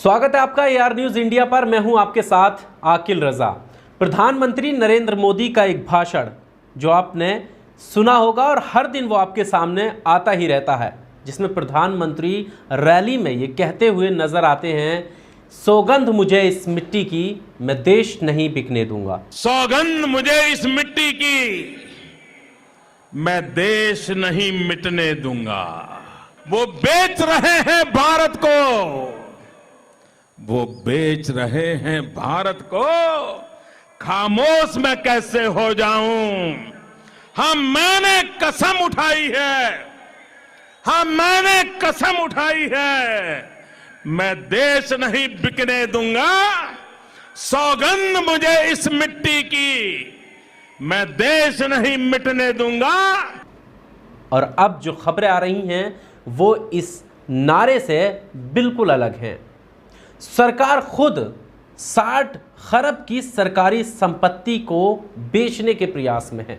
स्वागत है आपका AR न्यूज इंडिया पर। मैं हूं आपके साथ आकिल रजा। प्रधानमंत्री नरेंद्र मोदी का एक भाषण जो आपने सुना होगा और हर दिन वो आपके सामने आता ही रहता है, जिसमें प्रधानमंत्री रैली में ये कहते हुए नजर आते हैं, सौगंध मुझे इस मिट्टी की, मैं देश नहीं बिकने दूंगा। सौगंध मुझे इस मिट्टी की, मैं देश नहीं मिटने दूंगा। वो बेच रहे हैं भारत को, वो बेच रहे हैं भारत को, खामोश मैं कैसे हो जाऊं। मैंने कसम उठाई है, मैंने कसम उठाई है, मैं देश नहीं बिकने दूंगा। सौगंध मुझे इस मिट्टी की, मैं देश नहीं मिटने दूंगा। और अब जो खबरें आ रही हैं वो इस नारे से बिल्कुल अलग हैं। सरकार खुद 60 खरब की सरकारी संपत्ति को बेचने के प्रयास में है,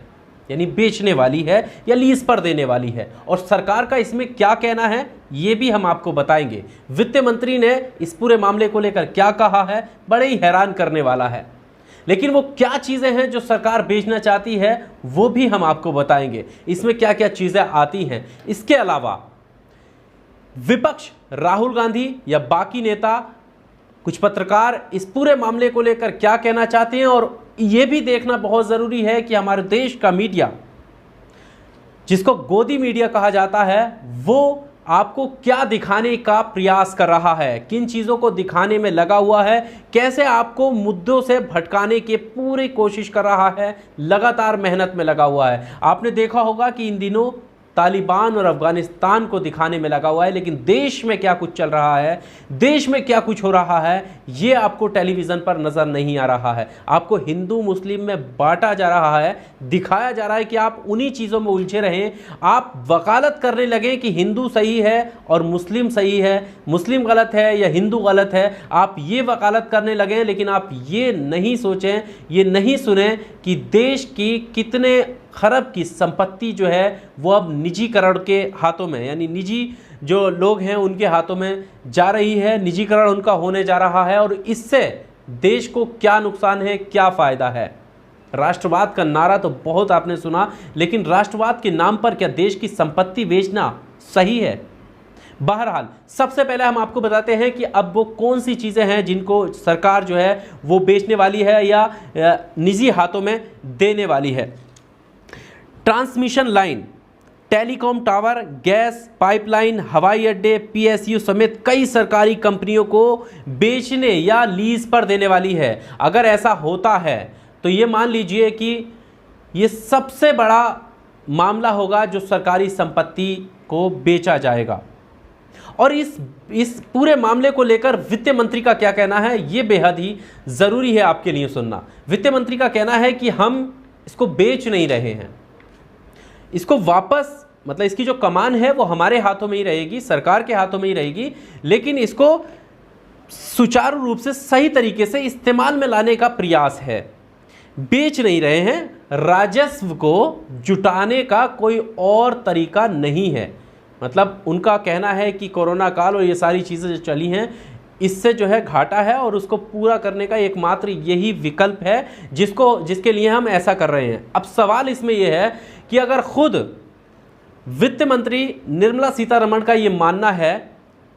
यानी बेचने वाली है या लीज पर देने वाली है। और सरकार का इसमें क्या कहना है ये भी हम आपको बताएंगे। वित्त मंत्री ने इस पूरे मामले को लेकर क्या कहा है, बड़े ही हैरान करने वाला है। लेकिन वो क्या चीजें हैं जो सरकार बेचना चाहती है वो भी हम आपको बताएंगे, इसमें क्या क्या चीजें आती हैं। इसके अलावा विपक्ष, राहुल गांधी या बाकी नेता, कुछ पत्रकार इस पूरे मामले को लेकर क्या कहना चाहते हैं। और यह भी देखना बहुत जरूरी है कि हमारे देश का मीडिया, जिसको गोदी मीडिया कहा जाता है, वो आपको क्या दिखाने का प्रयास कर रहा है, किन चीज़ों को दिखाने में लगा हुआ है, कैसे आपको मुद्दों से भटकाने की पूरी कोशिश कर रहा है, लगातार मेहनत में लगा हुआ है। आपने देखा होगा कि इन दिनों तालिबान और अफगानिस्तान को दिखाने में लगा हुआ है, लेकिन देश में क्या कुछ चल रहा है, देश में क्या कुछ हो रहा है, ये आपको टेलीविज़न पर नज़र नहीं आ रहा है। आपको हिंदू मुस्लिम में बांटा जा रहा है, दिखाया जा रहा है कि आप उन्हीं चीज़ों में उलझे रहें। आप वकालत करने लगे कि हिंदू सही है और मुस्लिम सही है, मुस्लिम गलत है या हिंदू गलत है। आप ये वकालत करने लगे, लेकिन आप ये नहीं सोचें, ये नहीं सुने कि देश की कितने खरब की संपत्ति जो है वो अब निजीकरण के हाथों में, यानी निजी जो लोग हैं उनके हाथों में जा रही है, निजीकरण उनका होने जा रहा है। और इससे देश को क्या नुकसान है, क्या फ़ायदा है। राष्ट्रवाद का नारा तो बहुत आपने सुना, लेकिन राष्ट्रवाद के नाम पर क्या देश की संपत्ति बेचना सही है? बहरहाल सबसे पहले हम आपको बताते हैं कि अब वो कौन सी चीज़ें हैं जिनको सरकार जो है वो बेचने वाली है या निजी हाथों में देने वाली है। Transmission line, telecom tower, gas pipeline, हवाई अड्डे, PSU समेत कई सरकारी कंपनियों को बेचने या लीज पर देने वाली है। अगर ऐसा होता है तो ये मान लीजिए कि ये सबसे बड़ा मामला होगा जो सरकारी संपत्ति को बेचा जाएगा। और इस पूरे मामले को लेकर वित्त मंत्री का क्या कहना है ये बेहद ही ज़रूरी है आपके लिए सुनना। वित्त मंत्री का कहना है कि हम इसको बेच नहीं रहे हैं, इसको वापस, मतलब इसकी जो कमान है वो हमारे हाथों में ही रहेगी, सरकार के हाथों में ही रहेगी, लेकिन इसको सुचारू रूप से सही तरीके से इस्तेमाल में लाने का प्रयास है। बेच नहीं रहे हैं, राजस्व को जुटाने का कोई और तरीका नहीं है। मतलब उनका कहना है कि कोरोना काल और ये सारी चीज़ें जो चली हैं इससे जो है घाटा है और उसको पूरा करने का एकमात्र यही विकल्प है जिसके लिए हम ऐसा कर रहे हैं। अब सवाल इसमें यह है कि अगर खुद वित्त मंत्री निर्मला सीतारमण का ये मानना है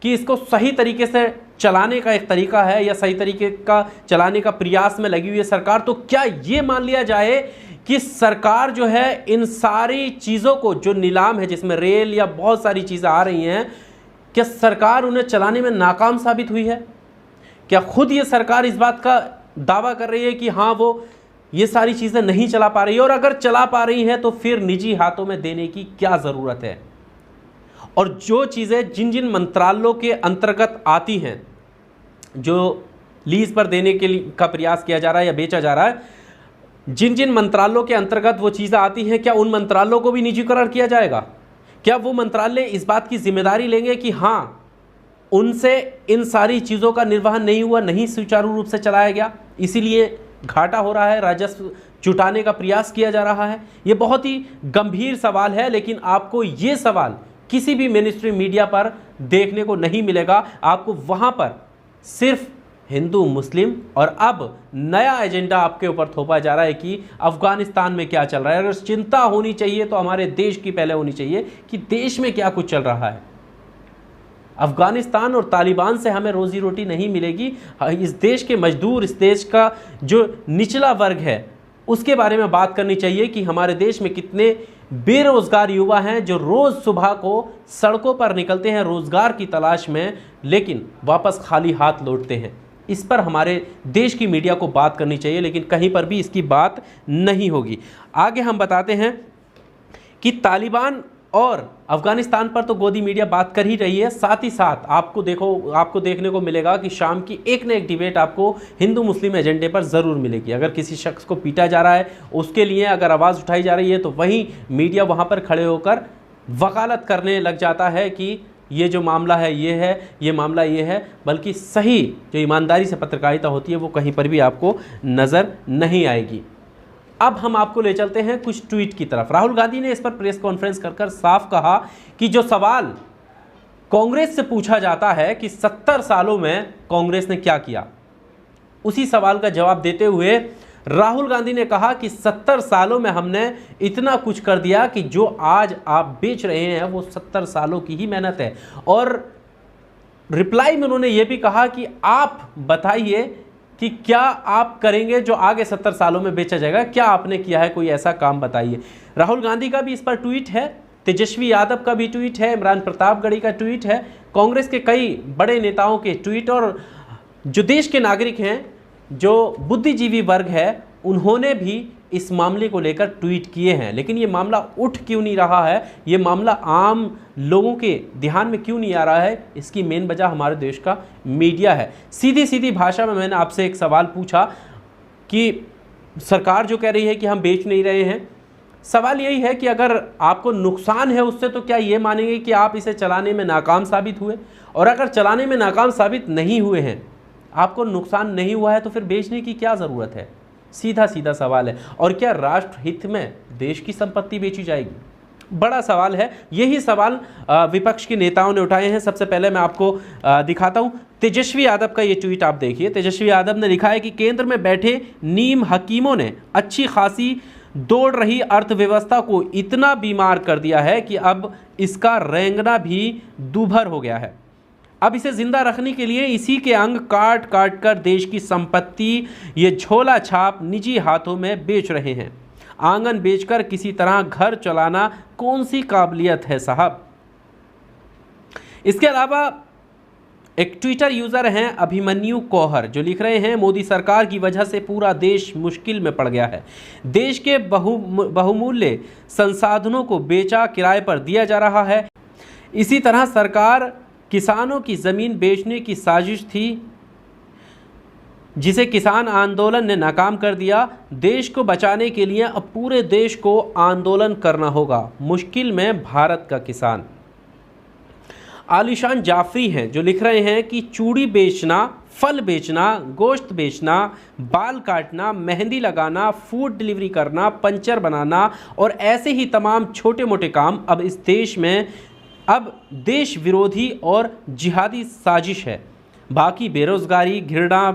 कि इसको सही तरीके से चलाने का एक तरीका है या सही तरीके का चलाने का प्रयास में लगी हुई है सरकार, तो क्या ये मान लिया जाए कि सरकार जो है इन सारी चीज़ों को, जो नीलाम है जिसमें रेल या बहुत सारी चीज़ें आ रही हैं, क्या सरकार उन्हें चलाने में नाकाम साबित हुई है? क्या खुद ये सरकार इस बात का दावा कर रही है कि हाँ वो ये सारी चीज़ें नहीं चला पा रही है? और अगर चला पा रही है तो फिर निजी हाथों में देने की क्या ज़रूरत है? और जो चीज़ें जिन जिन मंत्रालयों के अंतर्गत आती हैं, जो लीज पर देने के लिए का प्रयास किया जा रहा है या बेचा जा रहा है, जिन जिन मंत्रालयों के अंतर्गत वो चीज़ें आती हैं, क्या उन मंत्रालयों को भी निजीकरण किया जाएगा? क्या वो मंत्रालय इस बात की जिम्मेदारी लेंगे कि हाँ उनसे इन सारी चीज़ों का निर्वहन नहीं हुआ, नहीं सुचारू रूप से चलाया गया, इसीलिए घाटा हो रहा है, राजस्व जुटाने का प्रयास किया जा रहा है? ये बहुत ही गंभीर सवाल है, लेकिन आपको ये सवाल किसी भी मेनस्ट्रीम मीडिया पर देखने को नहीं मिलेगा। आपको वहाँ पर सिर्फ हिंदू मुस्लिम, और अब नया एजेंडा आपके ऊपर थोपा जा रहा है कि अफगानिस्तान में क्या चल रहा है। अगर चिंता होनी चाहिए तो हमारे देश की पहले होनी चाहिए कि देश में क्या कुछ चल रहा है। अफगानिस्तान और तालिबान से हमें रोजी रोटी नहीं मिलेगी। इस देश के मजदूर, इस देश का जो निचला वर्ग है, उसके बारे में बात करनी चाहिए कि हमारे देश में कितने बेरोजगार युवा हैं जो रोज सुबह को सड़कों पर निकलते हैं रोजगार की तलाश में, लेकिन वापस खाली हाथ लौटते हैं। इस पर हमारे देश की मीडिया को बात करनी चाहिए, लेकिन कहीं पर भी इसकी बात नहीं होगी। आगे हम बताते हैं कि तालिबान और अफगानिस्तान पर तो गोदी मीडिया बात कर ही रही है, साथ ही साथ आपको देखने को मिलेगा कि शाम की एक न एक डिबेट आपको हिंदू मुस्लिम एजेंडे पर ज़रूर मिलेगी। अगर किसी शख्स को पीटा जा रहा है, उसके लिए अगर आवाज़ उठाई जा रही है, तो वहीं मीडिया वहाँ पर खड़े होकर वकालत करने लग जाता है कि ये जो मामला है ये है, ये मामला ये है, बल्कि सही जो ईमानदारी से पत्रकारिता होती है वो कहीं पर भी आपको नज़र नहीं आएगी। अब हम आपको ले चलते हैं कुछ ट्वीट की तरफ। राहुल गांधी ने इस पर प्रेस कॉन्फ्रेंस कर साफ कहा कि जो सवाल कांग्रेस से पूछा जाता है कि 70 सालों में कांग्रेस ने क्या किया, उसी सवाल का जवाब देते हुए राहुल गांधी ने कहा कि 70 सालों में हमने इतना कुछ कर दिया कि जो आज आप बेच रहे हैं वो 70 सालों की ही मेहनत है। और रिप्लाई में उन्होंने ये भी कहा कि आप बताइए कि क्या आप करेंगे जो आगे 70 सालों में बेचा जाएगा, क्या आपने किया है, कोई ऐसा काम बताइए। राहुल गांधी का भी इस पर ट्वीट है, तेजस्वी यादव का भी ट्वीट है, इमरान प्रतापगढ़ी का ट्वीट है, कांग्रेस के कई बड़े नेताओं के ट्वीट, और जो देश के नागरिक हैं, जो बुद्धिजीवी वर्ग है, उन्होंने भी इस मामले को लेकर ट्वीट किए हैं। लेकिन ये मामला उठ क्यों नहीं रहा है, ये मामला आम लोगों के ध्यान में क्यों नहीं आ रहा है, इसकी मेन वजह हमारे देश का मीडिया है। सीधी सीधी भाषा में मैंने आपसे एक सवाल पूछा कि सरकार जो कह रही है कि हम बेच नहीं रहे हैं, सवाल यही है कि अगर आपको नुकसान है उससे, तो क्या ये मानेंगे कि आप इसे चलाने में नाकाम साबित हुए? और अगर चलाने में नाकाम साबित नहीं हुए हैं, आपको नुकसान नहीं हुआ है, तो फिर बेचने की क्या ज़रूरत है? सीधा सीधा सवाल है। और क्या राष्ट्र हित में देश की संपत्ति बेची जाएगी? बड़ा सवाल है। यही सवाल विपक्ष के नेताओं ने उठाए हैं। सबसे पहले मैं आपको दिखाता हूं तेजस्वी यादव का ये ट्वीट, आप देखिए। तेजस्वी यादव ने लिखा है कि केंद्र में बैठे नीम हकीमों ने अच्छी खासी दौड़ रही अर्थव्यवस्था को इतना बीमार कर दिया है कि अब इसका रेंगना भी दूभर हो गया है। अब इसे जिंदा रखने के लिए इसी के अंग काट काट कर देश की संपत्ति ये झोला छाप निजी हाथों में बेच रहे हैं। आंगन बेचकर किसी तरह घर चलाना कौन सी काबिलियत है साहब? इसके अलावा एक ट्विटर यूज़र हैं अभिमन्यु कौहर, जो लिख रहे हैं मोदी सरकार की वजह से पूरा देश मुश्किल में पड़ गया है। देश के बहुमूल्य संसाधनों को बेचा किराए पर दिया जा रहा है। इसी तरह सरकार किसानों की ज़मीन बेचने की साजिश थी, जिसे किसान आंदोलन ने नाकाम कर दिया। देश को बचाने के लिए अब पूरे देश को आंदोलन करना होगा। मुश्किल में भारत का किसान। आलिशान जाफरी हैं, जो लिख रहे हैं कि चूड़ी बेचना, फल बेचना, गोश्त बेचना, बाल काटना, मेहंदी लगाना, फूड डिलीवरी करना, पंचर बनाना और ऐसे ही तमाम छोटे मोटे काम अब इस देश में अब देश विरोधी और जिहादी साजिश है। बाकी बेरोजगारी, घृणा,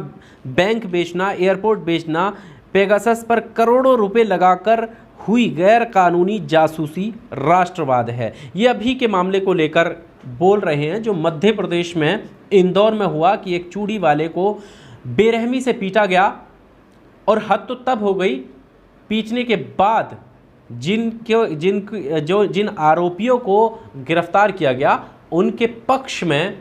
बैंक बेचना, एयरपोर्ट बेचना, पेगासस पर करोड़ों रुपए लगाकर हुई गैर कानूनी जासूसी राष्ट्रवाद है। ये अभी के मामले को लेकर बोल रहे हैं, जो मध्य प्रदेश में इंदौर में हुआ कि एक चूड़ी वाले को बेरहमी से पीटा गया, और हद तो तब हो गई, पीटने के बाद जिन आरोपियों को गिरफ्तार किया गया उनके पक्ष में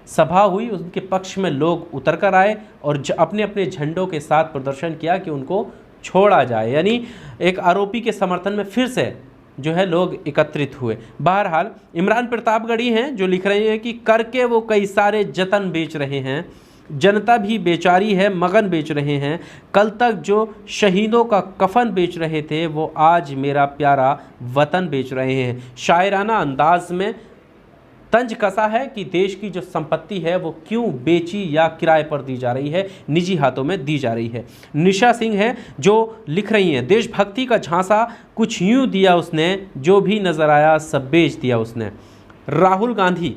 सभा हुई, उनके पक्ष में लोग उतर कर आए और अपने अपने झंडों के साथ प्रदर्शन किया कि उनको छोड़ा जाए। यानी एक आरोपी के समर्थन में फिर से जो है लोग एकत्रित हुए। बहरहाल इमरान प्रतापगढ़ी हैं, जो लिख रहे हैं कि करके वो कई सारे जतन बेच रहे हैं, जनता भी बेचारी है, मगन बेच रहे हैं। कल तक जो शहीदों का कफन बेच रहे थे वो आज मेरा प्यारा वतन बेच रहे हैं। शायराना अंदाज में तंज कसा है कि देश की जो संपत्ति है वो क्यों बेची या किराए पर दी जा रही है, निजी हाथों में दी जा रही है। निशा सिंह है, जो लिख रही हैं देशभक्ति का झांसा कुछ यूं दिया उसने, जो भी नजर आया सब बेच दिया उसने। राहुल गांधी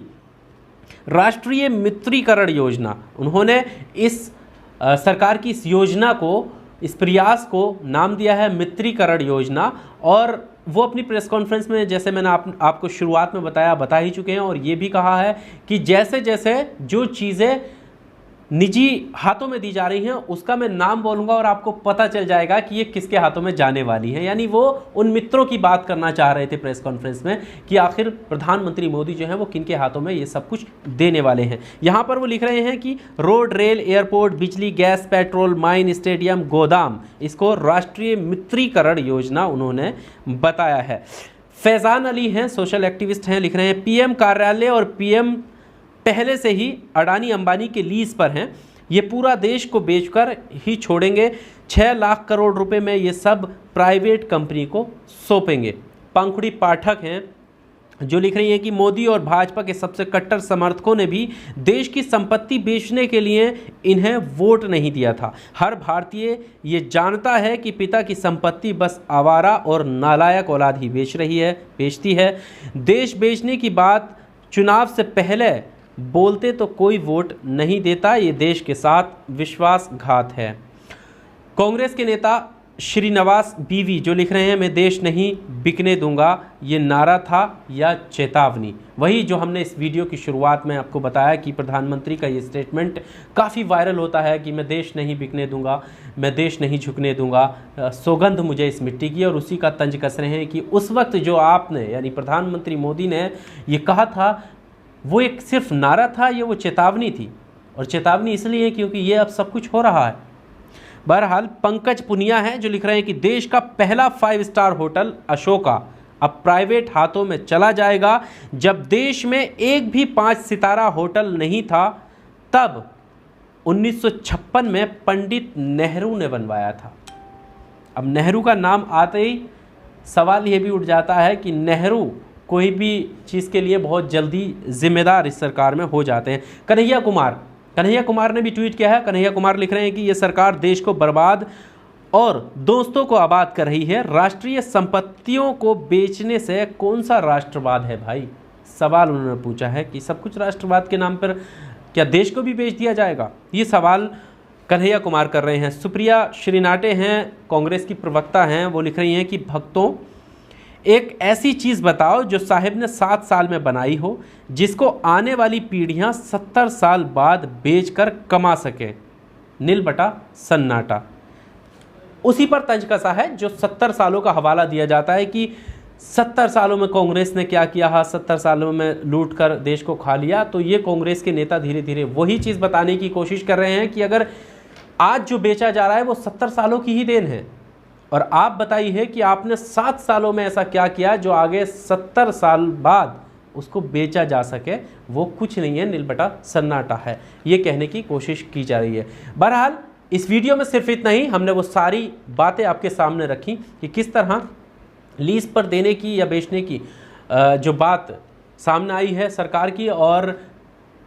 राष्ट्रीय मित्रीकरण योजना, उन्होंने इस सरकार की इस योजना को, इस प्रयास को नाम दिया है मित्रीकरण योजना। और वो अपनी प्रेस कॉन्फ्रेंस में, जैसे मैंने आपको शुरुआत में बता ही चुके हैं, और ये भी कहा है कि जैसे जैसे जो चीज़ें निजी हाथों में दी जा रही हैं उसका मैं नाम बोलूँगा और आपको पता चल जाएगा कि ये किसके हाथों में जाने वाली है। यानी वो उन मित्रों की बात करना चाह रहे थे प्रेस कॉन्फ्रेंस में कि आखिर प्रधानमंत्री मोदी जो हैं वो किनके हाथों में ये सब कुछ देने वाले हैं। यहाँ पर वो लिख रहे हैं कि रोड, रेल, एयरपोर्ट, बिजली, गैस, पेट्रोल, माइन, स्टेडियम, गोदाम, इसको राष्ट्रीय मित्रीकरण योजना उन्होंने बताया है। फैज़ान अली हैं, सोशल एक्टिविस्ट हैं, लिख रहे हैं पीएम कार्यालय और पीएम पहले से ही अडानी अंबानी के लीज पर हैं, ये पूरा देश को बेचकर ही छोड़ेंगे, 6 लाख करोड़ रुपए में ये सब प्राइवेट कंपनी को सौंपेंगे। पंखुड़ी पाठक हैं जो लिख रही हैं कि मोदी और भाजपा के सबसे कट्टर समर्थकों ने भी देश की संपत्ति बेचने के लिए इन्हें वोट नहीं दिया था। हर भारतीय ये जानता है कि पिता की संपत्ति बस आवारा और नालायक औलाद ही बेचती है। देश बेचने की बात चुनाव से पहले बोलते तो कोई वोट नहीं देता, ये देश के साथ विश्वासघात है। कांग्रेस के नेता श्रीनिवास बीवी जो लिख रहे हैं मैं देश नहीं बिकने दूंगा, ये नारा था या चेतावनी? वही जो हमने इस वीडियो की शुरुआत में आपको बताया कि प्रधानमंत्री का ये स्टेटमेंट काफ़ी वायरल होता है कि मैं देश नहीं बिकने दूंगा, मैं देश नहीं झुकने दूंगा, सौगंध मुझे इस मिट्टी की। और उसी का तंज कस रहे हैं कि उस वक्त जो आपने, यानी प्रधानमंत्री मोदी ने ये कहा था, वो एक सिर्फ नारा था, ये वो चेतावनी थी। और चेतावनी इसलिए क्योंकि ये अब सब कुछ हो रहा है। बहरहाल पंकज पुनिया हैं जो लिख रहे हैं कि देश का पहला 5 स्टार होटल अशोका अब प्राइवेट हाथों में चला जाएगा। जब देश में एक भी 5 सितारा होटल नहीं था तब 1956 में पंडित नेहरू ने बनवाया था। अब नेहरू का नाम आते ही सवाल ये भी उठ जाता है कि नेहरू कोई भी चीज़ के लिए बहुत जल्दी जिम्मेदार इस सरकार में हो जाते हैं। कन्हैया कुमार ने भी ट्वीट किया है। कन्हैया कुमार लिख रहे हैं कि ये सरकार देश को बर्बाद और दोस्तों को आबाद कर रही है। राष्ट्रीय संपत्तियों को बेचने से कौन सा राष्ट्रवाद है भाई? सवाल उन्होंने पूछा है कि सब कुछ राष्ट्रवाद के नाम पर क्या देश को भी बेच दिया जाएगा? ये सवाल कन्हैया कुमार कर रहे हैं। सुप्रिया श्रीनाटे हैं, कांग्रेस की प्रवक्ता हैं, वो लिख रही हैं कि भक्तों एक ऐसी चीज़ बताओ जो साहिब ने 7 साल में बनाई हो, जिसको आने वाली पीढ़ियां 70 साल बाद बेचकर कमा सके। नील बटा सन्नाटा। उसी पर तंज कसा है जो 70 सालों का हवाला दिया जाता है कि 70 सालों में कांग्रेस ने क्या किया, 70 सालों में लूट कर देश को खा लिया। तो ये कांग्रेस के नेता धीरे धीरे वही चीज़ बताने की कोशिश कर रहे हैं कि अगर आज जो बेचा जा रहा है वो 70 सालों की ही देन है। और आप बताइए कि आपने 7 सालों में ऐसा क्या किया जो आगे 70 साल बाद उसको बेचा जा सके। वो कुछ नहीं है, नील बटा सन्नाटा है, ये कहने की कोशिश की जा रही है। बहरहाल इस वीडियो में सिर्फ इतना ही, हमने वो सारी बातें आपके सामने रखी कि किस तरह लीज पर देने की या बेचने की जो बात सामने आई है सरकार की, और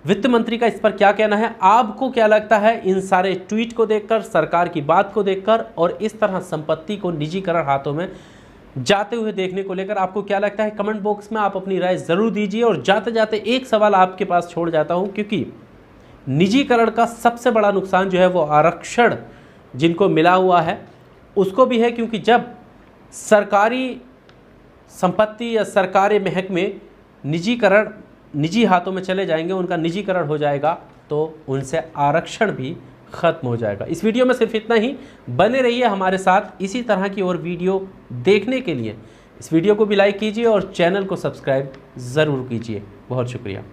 वित्त मंत्री का इस पर क्या कहना है। आपको क्या लगता है इन सारे ट्वीट को देखकर, सरकार की बात को देखकर, और इस तरह संपत्ति को निजीकरण हाथों में जाते हुए देखने को लेकर आपको क्या लगता है? कमेंट बॉक्स में आप अपनी राय ज़रूर दीजिए। और जाते जाते एक सवाल आपके पास छोड़ जाता हूं, क्योंकि निजीकरण का सबसे बड़ा नुकसान जो है वो आरक्षण जिनको मिला हुआ है उसको भी है, क्योंकि जब सरकारी संपत्ति या सरकारी महकमे निजी हाथों में चले जाएंगे, उनका निजीकरण हो जाएगा, तो उनसे आरक्षण भी ख़त्म हो जाएगा। इस वीडियो में सिर्फ इतना ही। बने रहिए हमारे साथ इसी तरह की और वीडियो देखने के लिए। इस वीडियो को भी लाइक कीजिए और चैनल को सब्सक्राइब ज़रूर कीजिए। बहुत शुक्रिया।